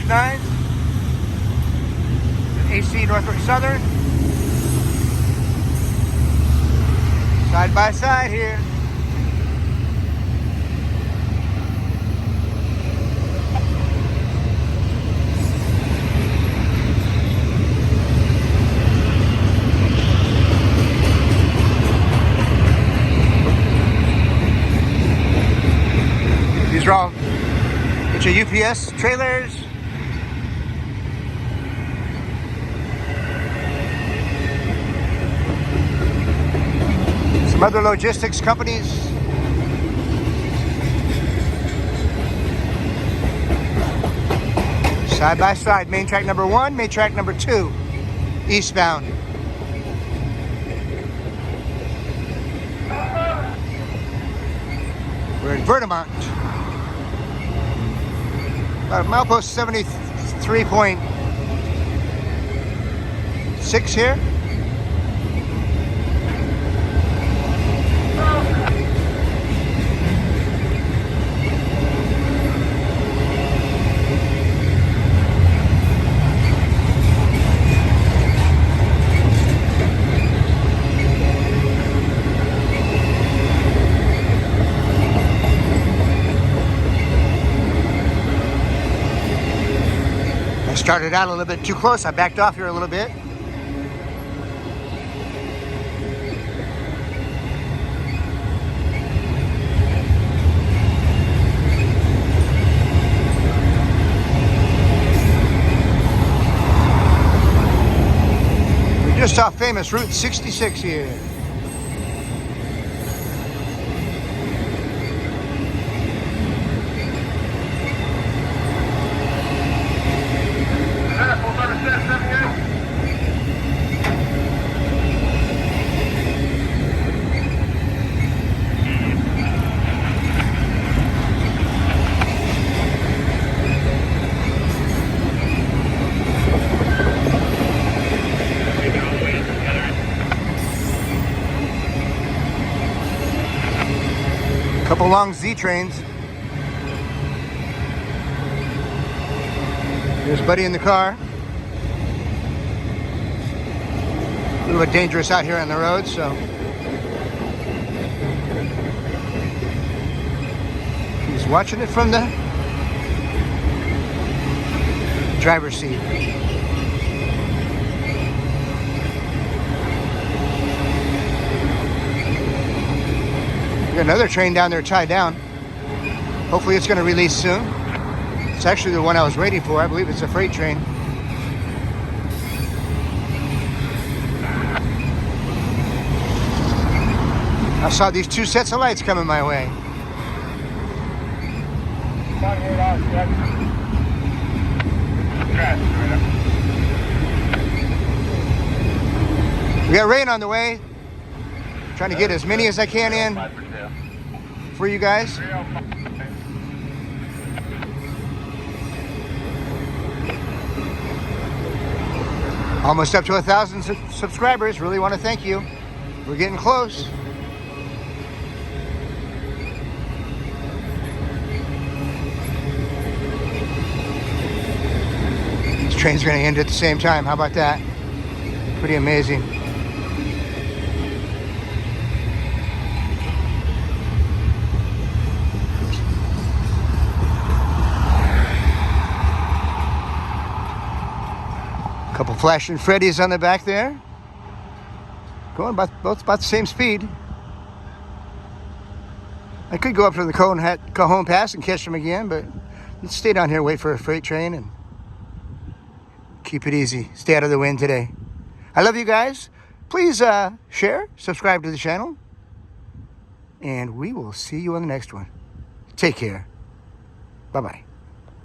-9. AC Norfolk Southern. Side by side here. These are all a bunch of UPS trailers. Some other logistics companies. Side by side, main track number 1, main track number 2, eastbound. We're in Vermont. About milepost 73.6 here. Started out a little bit too close. I backed off here a little bit. We're just off famous Route 66 here. Couple long Z trains. There's Buddy in the car. A little bit dangerous out here on the road, so he's watching it from the driver's seat. We got another train down there tied down. Hopefully it's going to release soon. It's actually the one I was waiting for. I believe it's a freight train. I saw these two sets of lights coming my way. We got rain on the way. Trying to get as many as I can in for you guys. Almost up to 1,000 subscribers. Really want to thank you. We're getting close. This train's going to end at the same time. How about that? Pretty amazing. Couple flashing Freddies on the back there. Going both about the same speed. I could go up to the Cajon Pass and catch them again, but let's stay down here, wait for a freight train, and keep it easy. Stay out of the wind today. I love you guys. Please share, subscribe to the channel, and we will see you on the next one. Take care. Bye-bye.